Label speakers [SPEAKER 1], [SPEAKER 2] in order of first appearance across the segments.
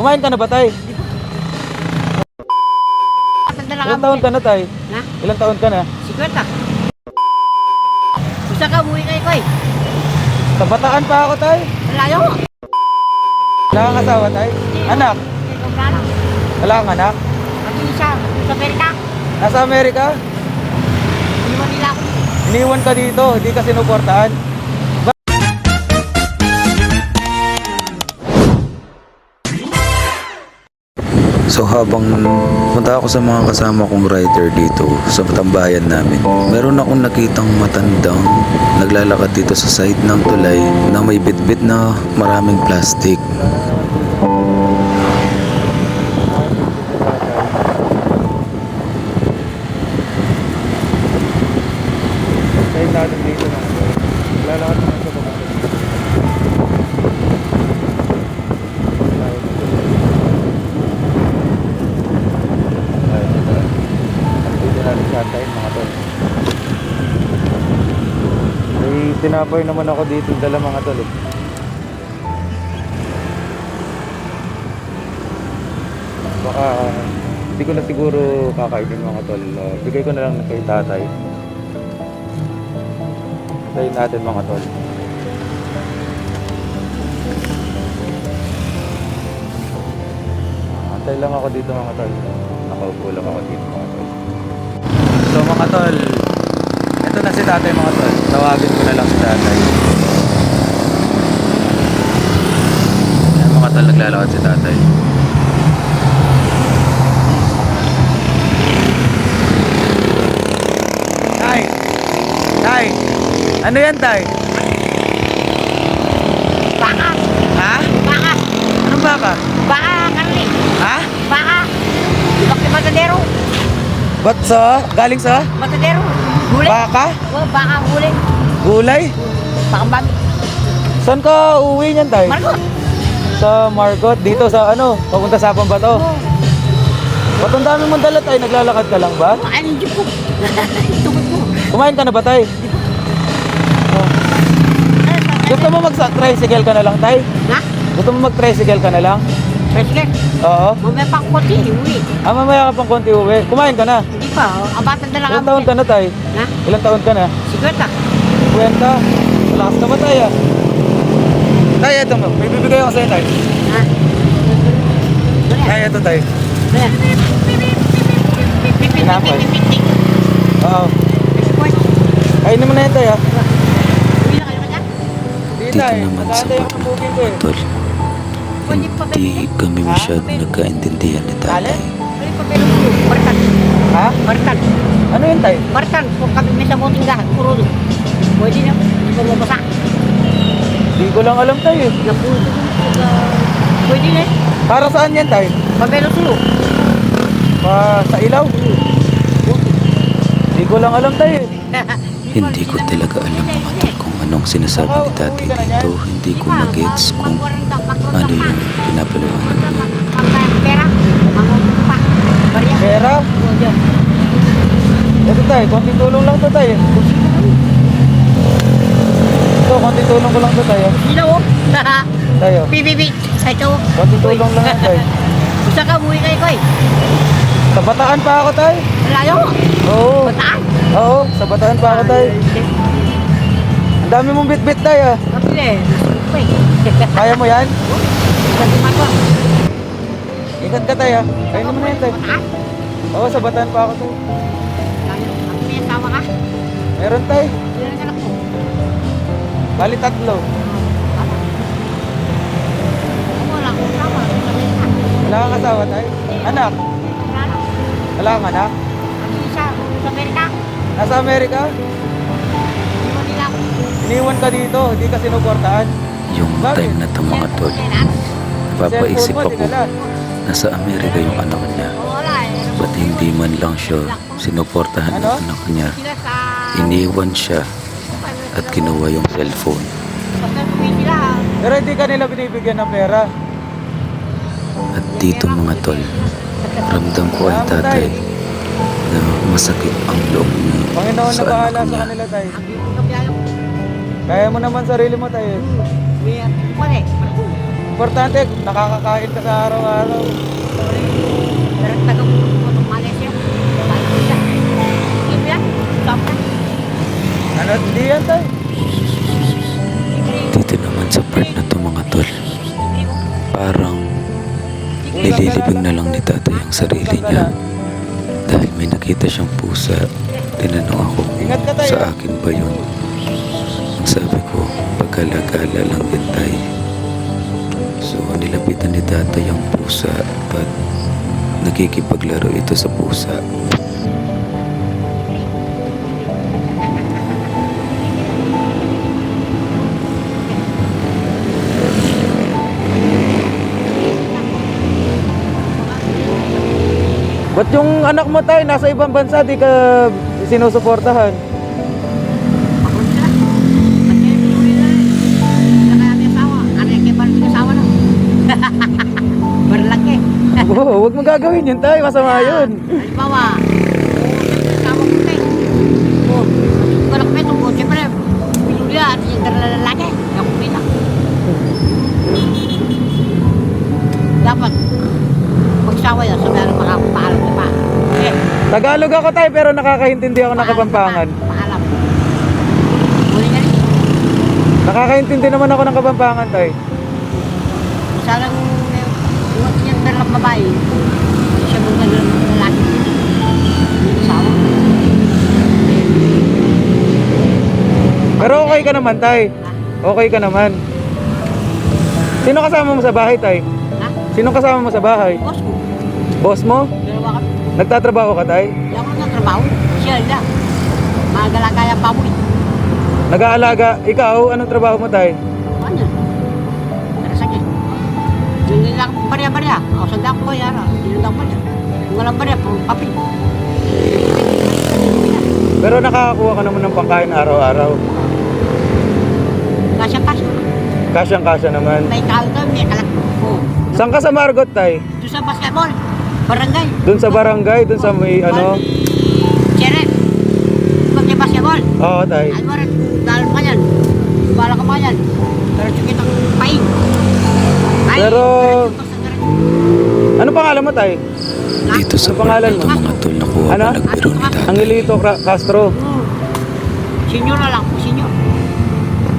[SPEAKER 1] Kumain ka na ba, tay? Ilang taon ka na, tay?
[SPEAKER 2] Ha?
[SPEAKER 1] Ilang taon ka na?
[SPEAKER 2] 50. Gusto ka, umuwi kayo, Koy.
[SPEAKER 1] Kabataan pa ako, tay.
[SPEAKER 2] Malayo.
[SPEAKER 1] Wala kang asawa, tay? Anak? Wala kang anak?
[SPEAKER 2] Mag-isa, sa Amerika.
[SPEAKER 1] Nasa Amerika?
[SPEAKER 2] Iniwan nila ako.
[SPEAKER 1] Iniwan ka dito, hindi ka sinuportahan.
[SPEAKER 3] So habang punta ako sa mga kasama kong rider dito sa tambayan namin, meron akong nakitang matandang naglalakad dito sa side ng tulay na may bitbit na maraming plastic.
[SPEAKER 1] Side natin dito na. Lalakad naman sa baba. Tayo mga tol. May tinapay naman ako dito dala mga tol eh. Baka hindi ko na siguro kakainin mga tol. Bigay ko na lang kay tatay. Tayo natin mga tol. Antay lang ako dito mga tol. Nakaupo lang ako dito mga tol. So mga tol, ito na si tatay mga tol. Tawagin ko na lang si tatay. Ayan mga tol, naglalakad si tatay. Tay! Tay! Ano yan, tay?
[SPEAKER 2] Baka.
[SPEAKER 1] Ha?
[SPEAKER 2] Baka.
[SPEAKER 1] Anong baka?
[SPEAKER 2] Baka, Carly.
[SPEAKER 1] Ha?
[SPEAKER 2] Baka. Bakit matadero?
[SPEAKER 1] Ba't sa? Galing sa?
[SPEAKER 2] Matadero. Huli.
[SPEAKER 1] Baka?
[SPEAKER 2] Oh, baka huli.
[SPEAKER 1] Gulay?
[SPEAKER 2] Baka babi.
[SPEAKER 1] Saan ka uuwi niyan, tay?
[SPEAKER 2] Margot.
[SPEAKER 1] Sa Margot, dito sa ano, papunta sa Pambato.
[SPEAKER 2] Oh.
[SPEAKER 1] Ba't ang dami mong dala, tay? Naglalakad ka lang ba?
[SPEAKER 2] Ano yung jeep ko? Tukod ko.
[SPEAKER 1] Kumain ka na ba, tay? Oh. Gusto mo mag-tricycle ka na lang, tay?
[SPEAKER 2] Ha?
[SPEAKER 1] Gusto mo mag-tricycle ka na lang?
[SPEAKER 2] President.
[SPEAKER 1] Oo.
[SPEAKER 2] Mamaya pa ako konti. Uwi.
[SPEAKER 1] Mamaya ka pang konti uwi. Kumain ka na.
[SPEAKER 2] Hindi pa. Abatan na lang
[SPEAKER 1] Ilang taon ka na, tay?
[SPEAKER 2] Ha?
[SPEAKER 1] Ilang taon ka na?
[SPEAKER 2] 50.
[SPEAKER 1] Kwenta. Malakas ka ba, tay, ah? Tay, eto mo. May bibigay ako sa'yo, tay.
[SPEAKER 2] Ha?
[SPEAKER 1] Tay, eto, tay.
[SPEAKER 2] Ayan.
[SPEAKER 1] Tinapay. Oo.
[SPEAKER 2] Boy,
[SPEAKER 1] Kainin mo na yan, tay, ah.
[SPEAKER 2] uwi na kayo kanya?
[SPEAKER 1] Hindi,
[SPEAKER 3] Dito
[SPEAKER 1] tay.
[SPEAKER 3] naman sa
[SPEAKER 1] Tatay ang bubugin ko, eh.
[SPEAKER 3] tol, hindi kami masyadong nagkaintindihan ni tatay.
[SPEAKER 2] Ano yung papel mo? Martan.
[SPEAKER 1] Ha?
[SPEAKER 2] Martan.
[SPEAKER 1] Ano yun, tay?
[SPEAKER 2] Martan. Kung kami may sabong tinggahan, puro doon. Pwede na. Hindi ko mabasa.
[SPEAKER 1] Hindi ko lang alam, tay, eh.
[SPEAKER 2] Naputo. Pwede na.
[SPEAKER 1] Para saan yan, tay?
[SPEAKER 2] Papel sulo.
[SPEAKER 1] Sa ilaw? Hindi ko lang alam, tay, eh.
[SPEAKER 3] Hindi ko talaga alam mga tol kung anong sinasabi ni tatay dito. Hindi ko magets kung ano yung pinapaliwanag niya.
[SPEAKER 2] Pera. Mangungulo pa. Barya.
[SPEAKER 1] Pera?
[SPEAKER 2] Oo, dyan.
[SPEAKER 1] Ito, tay. Konting tulong lang to, tay. Ito, konting tulong ko lang to, tay.
[SPEAKER 2] Sino oh?
[SPEAKER 1] Tayo.
[SPEAKER 2] PBB. Ito.
[SPEAKER 1] Konting tulong lang yan, tay.
[SPEAKER 2] Gusto ka, umuwi kayo, Koy.
[SPEAKER 1] Sa Bataan pa ako, tay.
[SPEAKER 2] Malayo.
[SPEAKER 1] Oo.
[SPEAKER 2] Bataan.
[SPEAKER 1] Oo, sa Bataan pa ako, tay. Ang dami mong bit-bit, tay, ah.
[SPEAKER 2] Kapile. Koy.
[SPEAKER 1] Kaya mo yan?
[SPEAKER 2] Kasi mato.
[SPEAKER 1] Ingat ka, tay, ah. Kainin mo na yan, tay.
[SPEAKER 2] Bataan.
[SPEAKER 1] Oo, sa Bataan pa ako, tay.
[SPEAKER 2] Ang may asawa ka?
[SPEAKER 1] Meron, tay.
[SPEAKER 2] Sino ang anak mo?
[SPEAKER 1] Bali tatlo.
[SPEAKER 2] Wala akong asawa.
[SPEAKER 1] Wala kang asawa, tay? Anak? Wala kang anak?
[SPEAKER 2] Mag-isa. Sa Amerika.
[SPEAKER 1] Nasa Amerika?
[SPEAKER 2] Iniwan nila ako.
[SPEAKER 1] Iniwan ka dito, hindi ka sinuportahan.
[SPEAKER 3] Yung time na to mga tol, napapaisip
[SPEAKER 1] Cellphone mo,
[SPEAKER 3] ako,
[SPEAKER 1] dinala.
[SPEAKER 3] nasa Amerika yung anak niya.
[SPEAKER 2] Wala eh.
[SPEAKER 3] Ba't hindi man lang siya sinuportahan ng anak niya?
[SPEAKER 2] Sila sa...
[SPEAKER 3] Iniwan siya at kinuha yung cellphone.
[SPEAKER 2] Basta uwi sila.
[SPEAKER 1] Pero hindi ka nila binibigyan ng pera.
[SPEAKER 3] At dito mga tol, ramdam ko ay tatay na masakit ang loob niya
[SPEAKER 1] Panginoon
[SPEAKER 3] sa
[SPEAKER 1] na bahala
[SPEAKER 3] anak
[SPEAKER 1] sa
[SPEAKER 3] niya.
[SPEAKER 1] kanila, tay.
[SPEAKER 2] Ang yung kabiyayo.
[SPEAKER 1] Kaya mo naman sarili mo, tay.
[SPEAKER 2] May ano eh.
[SPEAKER 1] importante, nakakakain ka sa araw-araw.
[SPEAKER 2] Pero tagang putong Malaysia. Bahay ko siya. Sige yan. Stop na.
[SPEAKER 1] Ano, hindi yan tayo.
[SPEAKER 3] Dito naman sa part na to mga tol, parang nililibing na lang ni tatay ang sarili niya. Dahil may nakita siyang pusa, tinanong ako
[SPEAKER 1] Ingat ka tayo.
[SPEAKER 3] sa akin ba yun. Ang sabi ko, pagkalagala lang din tay. So nilapitan ni tatay ang pusa at nakikipaglaro ito sa pusa.
[SPEAKER 1] Ba't yung anak mo tayo nasa ibang bansa, di ka sinusuportahan?
[SPEAKER 2] Ako sila. Kasi pinuli na. Sila kaya may asawa. Ano yung kaya parang asawa na? Barlaki.
[SPEAKER 1] Oo, huwag mo gagawin yun tayo, masama yun.
[SPEAKER 2] Halimbawa, asawa ko tayo. Oh, walang peto ko. Siyempre, pinuli na at yung lalaki. Ako pina. Dapat magsawa yan. Sabi na makapaalam na pa. Eh,
[SPEAKER 1] Tagalog ako tayo pero nakakaintindi ako ng Kapampangan.
[SPEAKER 2] paalam. Muli nga rin.
[SPEAKER 1] Nakakaintindi naman ako ng Kapampangan tayo.
[SPEAKER 2] Salang yung niyan dalang babae. Siya mong dalang lalaki. Asawa.
[SPEAKER 1] Pero okay ka naman tay. Okay ka naman. Sino kasama mo sa bahay tay?
[SPEAKER 2] Ha?
[SPEAKER 1] Sino kasama mo sa bahay?
[SPEAKER 2] Boss ko.
[SPEAKER 1] Boss mo?
[SPEAKER 2] Dalawa kami.
[SPEAKER 1] Nagtatrabaho ka tay?
[SPEAKER 2] Hindi ako nagtatrabaho. Siya lang. Magalagaya pa mo eh.
[SPEAKER 1] Nag-aalaga? Ikaw, anong trabaho mo tay?
[SPEAKER 2] Ano? Narasakit. Yung nilang barya-barya. Ako sa dako ko yara. Yung dako barya. Kung walang barya, pang papi.
[SPEAKER 1] Pero nakakakuha ka naman ng pangkain araw-araw.
[SPEAKER 2] Kasya-kasya.
[SPEAKER 1] Kasyang-kasya naman.
[SPEAKER 2] May kaunta, may kalat. Oh.
[SPEAKER 1] Saan ka sa Margot tay?
[SPEAKER 2] Doon sa basketball. Barangay.
[SPEAKER 1] Doon sa barangay, doon sa may ano?
[SPEAKER 2] Cheret. Pagka basketball.
[SPEAKER 1] Oo tay.
[SPEAKER 2] Ano mo rin, dahil pa yan. Bala ka pa yan. Pero sige itong pain.
[SPEAKER 1] Pero- Ano pangalan mo tay?
[SPEAKER 3] Dito sa
[SPEAKER 1] Ano pangalan mo?
[SPEAKER 3] mga tol, nakuha
[SPEAKER 1] Ano?
[SPEAKER 3] ko nagbiro ni tatay.
[SPEAKER 1] Angelito Castro.
[SPEAKER 2] Senior na lang, senior.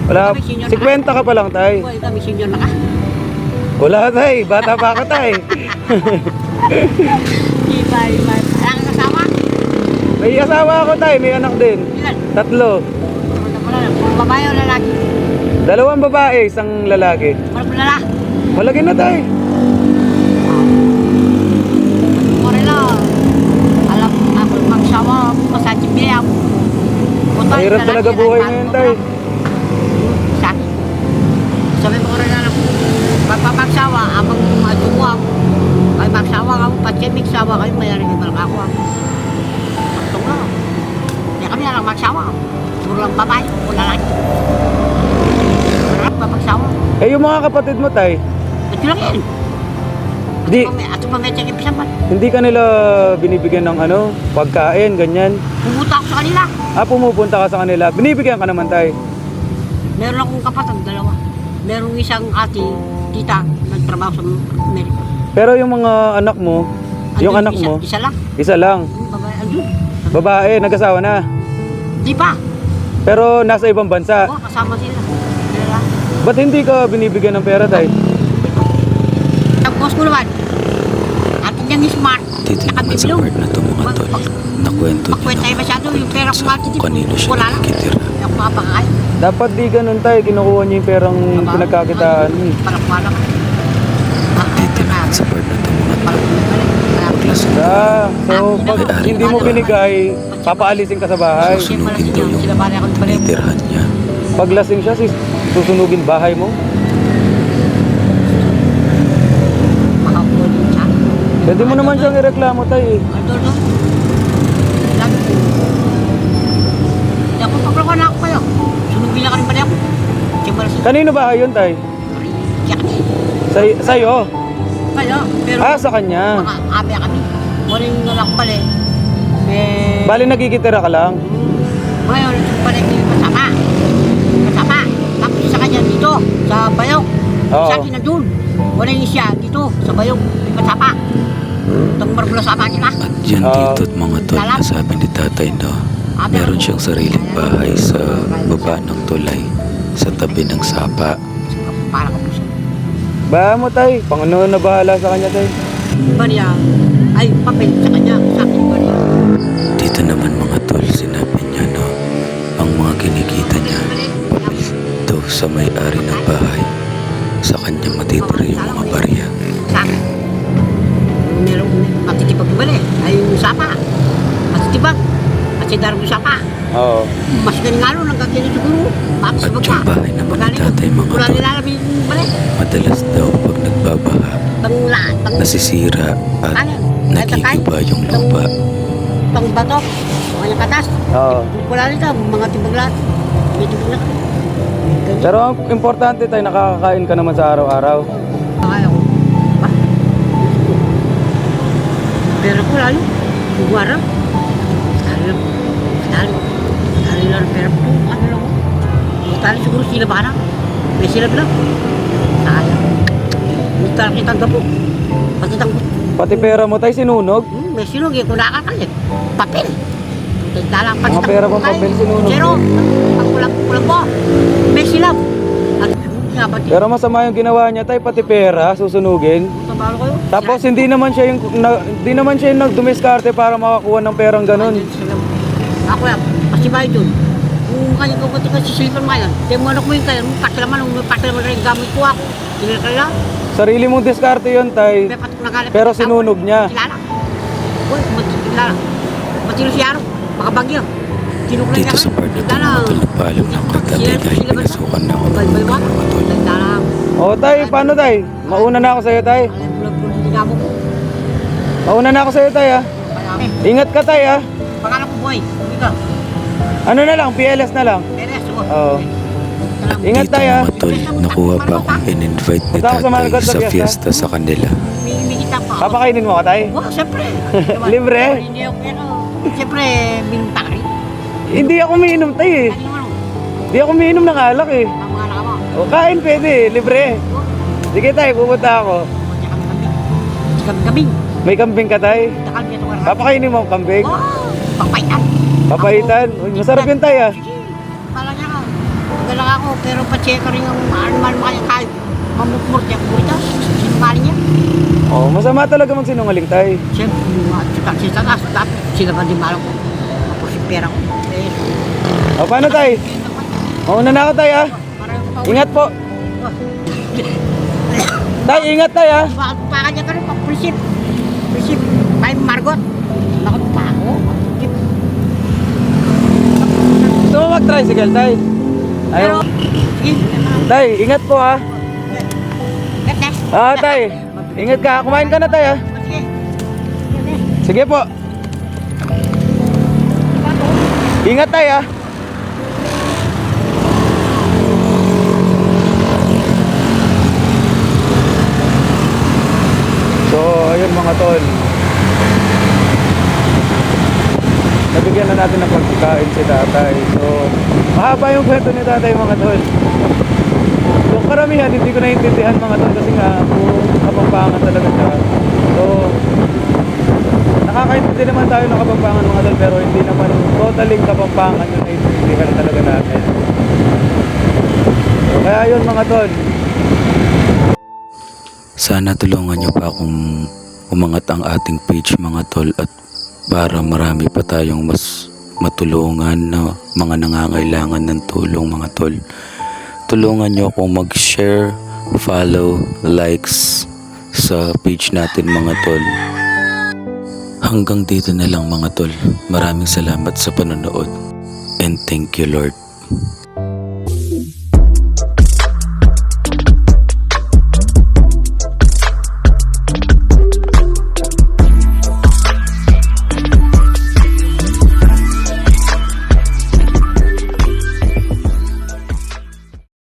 [SPEAKER 1] Wala, 50 ka pa lang tay.
[SPEAKER 2] Uy, kami senior na ka.
[SPEAKER 1] Wala tay, bata pa ka tay.
[SPEAKER 2] Iba. Alang ang kasama?
[SPEAKER 1] May asawa ako tay, may anak din.
[SPEAKER 2] Ilan?
[SPEAKER 1] 3.
[SPEAKER 2] Wala pala lang. Puro babae o lalaki?
[SPEAKER 1] 2 babae, 1 lalaki.
[SPEAKER 2] Wala pala lalaki.
[SPEAKER 1] Malaki na tay.
[SPEAKER 2] Puro lang. Alam ako magsawa, masajib niya ako. Utay,
[SPEAKER 1] Mahirap
[SPEAKER 2] lalaki,
[SPEAKER 1] talaga buhay
[SPEAKER 2] lalaki,
[SPEAKER 1] ngayon tay.
[SPEAKER 2] Sa akin. Sabi mo rin na pagpapagsawa, abang matuwa ako. Ay magsawa ka mo, patsibig sawa kayo, mayroon yung balak ako. Taktong lang. Hindi kami lang magsawa. Puro lang babae, puro lalaki. Marap pa magsawa.
[SPEAKER 1] Eh yung mga kapatid mo tay,
[SPEAKER 2] Ito lang yan.
[SPEAKER 1] Di-
[SPEAKER 2] Ato pa may tsakip sa pan.
[SPEAKER 1] hindi ka nila binibigyan ng ano, pagkain, ganyan.
[SPEAKER 2] Pumunta ako sa kanila.
[SPEAKER 1] Pumupunta ka sa kanila, binibigyan ka naman tay.
[SPEAKER 2] Meron akong kapatid, dalawa. Merong isang ate, tita, nagtrabaho sa Amerika.
[SPEAKER 1] Pero yung mga anak mo, yung anak mo,
[SPEAKER 2] Isa lang.
[SPEAKER 1] isa lang.
[SPEAKER 2] Babae, andun.
[SPEAKER 1] Babae, nag-asawa na.
[SPEAKER 2] Di pa.
[SPEAKER 1] Pero nasa ibang bansa.
[SPEAKER 2] Oo, kasama sila. Sila.
[SPEAKER 1] Ba't hindi ka binibigyan ng pera tay?
[SPEAKER 2] Ang boss ko naman, atin niyang smart.
[SPEAKER 3] Dito naman sa part na to mga tol, nakwento
[SPEAKER 2] Pagkwenta
[SPEAKER 3] niya
[SPEAKER 2] tayo masyado, yung pera ko
[SPEAKER 3] sa
[SPEAKER 2] nga
[SPEAKER 3] kung kanino siya
[SPEAKER 2] wala lang.
[SPEAKER 3] nakikitira.
[SPEAKER 2] Hindi ako makapakain.
[SPEAKER 1] Dapat di ganun tay, kinukuha niyo yung perang pinagkakitaan mo eh.
[SPEAKER 2] Parang wala ka.
[SPEAKER 3] Dito naman sa part na to mga tol, paglasong
[SPEAKER 1] So pag hindi mo binigay, papaalisin ka sa bahay.
[SPEAKER 3] susunugin daw yung
[SPEAKER 2] Sila pare ako ni Pareho.
[SPEAKER 3] tinitirhan niya.
[SPEAKER 1] Pag lasing siya, susunugin bahay mo.
[SPEAKER 2] Makakulin siya.
[SPEAKER 1] Pwede mo naman siyang ireklamo tay eh.
[SPEAKER 2] Ano doon? Sabi ko. Hindi ako paglakuan na ako kayo. Sunugin lang ka rin Pareho. Siya pala siya.
[SPEAKER 1] Kanino bahay yun tay? Sa'yo?
[SPEAKER 2] Kaya, pero
[SPEAKER 1] Sa kanya.
[SPEAKER 2] mga abi kami. Muling nalak pala eh. May...
[SPEAKER 1] Bali nagkikitira ka lang.
[SPEAKER 2] Ngayon, pala yung kasama. Kasama. Tapos sa kanya dito, sa Bayok.
[SPEAKER 1] Oo.
[SPEAKER 2] Sa akin na doon. Wala yung siya dito, sa bayong, may patsapa. Itong marbula sa nila.
[SPEAKER 3] At yan dito at mga tol, nasabi ni tatay na meron siyang sariling bahay sa baba ng tulay, sa tabi ng sapa.
[SPEAKER 2] Para ka po siya.
[SPEAKER 1] Baha mo tay, Panginoon na bahala sa kanya tay.
[SPEAKER 2] Iba niya, ay papel sa kanya, sa akin ba niya.
[SPEAKER 3] Dito naman mga tol, sinabi niya na ang mga kinikita niya daw sa may-ari ng bahay, sa kanya matitira yung mga barya.
[SPEAKER 2] Sa akin. Meron matitibag ba ay yung sapa. Matitibag. Matidar mo sapa.
[SPEAKER 1] Oo.
[SPEAKER 2] Mas galing nga lang kagyan siguro. Tapos
[SPEAKER 3] At
[SPEAKER 2] bag
[SPEAKER 3] yung bahay naman ni tatay mga
[SPEAKER 2] wala
[SPEAKER 3] tol,
[SPEAKER 2] nilalabing balik.
[SPEAKER 3] madalas daw pag nagbabaha,
[SPEAKER 2] Pang
[SPEAKER 3] nasisira at nagigiba yung lupa.
[SPEAKER 2] pang bato. Mga katas.
[SPEAKER 1] Oo.
[SPEAKER 2] Wala nito, mga tibag lahat. May tibag na.
[SPEAKER 1] Pero ang importante tay, nakakakain ka naman sa araw-araw.
[SPEAKER 2] Kaya ko. Ba? Pero ko lalo. Buwara. Dali lang pero po. Ano lang. Butali siguro sila ba na? May sila lang. Kaya. Butali kitang gapo. Pati tang
[SPEAKER 1] Pati pera mo tay, sinunog.
[SPEAKER 2] may sinog eh. Kung nakakalit. Papel. Dalang pati
[SPEAKER 1] Mga pera pang papel sinunog.
[SPEAKER 2] Zero. Ang kulang po. May silap. At nga pati.
[SPEAKER 1] Pero masama yung ginawa niya tay, pati pera, susunugin.
[SPEAKER 2] Tabalo kayo.
[SPEAKER 1] Tapos hindi naman siya yung nagdumiskarte para makakuha ng perang ganun.
[SPEAKER 2] Ako yan, pasti ba ito? Kung kanya ko kasi sisilipan mo yan, di mo anak mo yung kaya, pakilaman rin gamit ko ako. Sinilala,
[SPEAKER 1] Sarili mong diskarte yun tay.
[SPEAKER 2] may patok na galit.
[SPEAKER 1] Pero sinunog niya.
[SPEAKER 2] Kilala. Uy, kilala. Matino si Aro, makabagyo. Sinuklan
[SPEAKER 3] Dito sa part na ito mga tol, nagpaalam ng katabi dahil pinasukan na ako ng
[SPEAKER 2] Balbal mo?
[SPEAKER 3] mga tol.
[SPEAKER 2] Dalang.
[SPEAKER 1] O tay, paano tay? Mauna na ako sa'yo tay.
[SPEAKER 2] Alam pulang-pulang hindi nga mo.
[SPEAKER 1] Mauna na ako sa'yo tay ha. Ingat ka tay ha.
[SPEAKER 2] Pangalan ko boy, ikaw.
[SPEAKER 1] Ano na lang, PLS na lang.
[SPEAKER 2] Teres,
[SPEAKER 1] Oo. Ingat
[SPEAKER 3] Dito
[SPEAKER 1] tayo, ha?
[SPEAKER 3] mga tol, nakuha pa akong in-invite ni
[SPEAKER 1] Punta ako sa
[SPEAKER 3] tatay
[SPEAKER 1] Malagad sa
[SPEAKER 3] sa
[SPEAKER 1] fiesta.
[SPEAKER 3] fiesta sa kanila.
[SPEAKER 2] May kita pa.
[SPEAKER 1] Papakainin mo ka tay?
[SPEAKER 2] Wow, siyempre.
[SPEAKER 1] Libre?
[SPEAKER 2] Hindi ako, pero siyempre, minta ka rin.
[SPEAKER 1] Hindi ako umiinom tay eh.
[SPEAKER 2] Ano mo?
[SPEAKER 1] Hindi ako umiinom ng alak eh.
[SPEAKER 2] Ang mga anak mo.
[SPEAKER 1] O kain pwede, libre. Sige tay, pupunta ako.
[SPEAKER 2] Kami-kami.
[SPEAKER 1] May kambing ka tay?
[SPEAKER 2] Takal mo ito.
[SPEAKER 1] Papakainin mo ang kambing?
[SPEAKER 2] Wow! Pagpaitan.
[SPEAKER 1] Papaitan? Uy, masarap yun tay ah.
[SPEAKER 2] Sige. Pala niya ka. Magalang ako, pero pa-check rin ang ano-ano kaya kahit mamukmurt niya. Ito, sinumali niya.
[SPEAKER 1] Oh, masama talaga magsinungaling tay.
[SPEAKER 2] Siyempre, sila taas. Dapat sila ba di malo ko. Tapos yung pera ko.
[SPEAKER 1] O paano tay? Mauna na ako tay ah. Ingat po. Tay, ingat tay ah.
[SPEAKER 2] Baka niya ka rin, pa-prisip. Prisip. May Margot. Nakot pa ako.
[SPEAKER 1] Gusto mo mag-tricycle tay?
[SPEAKER 2] Pero,
[SPEAKER 1] Ayaw.
[SPEAKER 2] sige.
[SPEAKER 1] Tay, ingat po ah.
[SPEAKER 2] Ganda.
[SPEAKER 1] Ah tay, ingat ka. Kumain ka na tay ah.
[SPEAKER 2] Sige.
[SPEAKER 1] Sige po. Ingat tay ah. So, ayun mga tol. Nabigyan na natin ng pagkain si tatay. So, mahaba yung kwento ni tatay mga tol. Yung karamihan, hindi ko naiintindihan mga tol kasi nga, kung kapampangan talaga siya. So, nakakaintindi naman tayo ng kapampangan mga tol, pero hindi naman totaling kapampangan yung naiintindihan talaga natin. So, kaya yun mga tol.
[SPEAKER 3] Sana tulungan niyo pa akong umangat ang ating page mga tol, at para marami pa tayong mas matulungan na mga nangangailangan ng tulong mga tol. Tulungan niyo akong mag-share, follow, likes sa page natin mga tol. Hanggang dito na lang mga tol. Maraming salamat sa panonood and thank you Lord.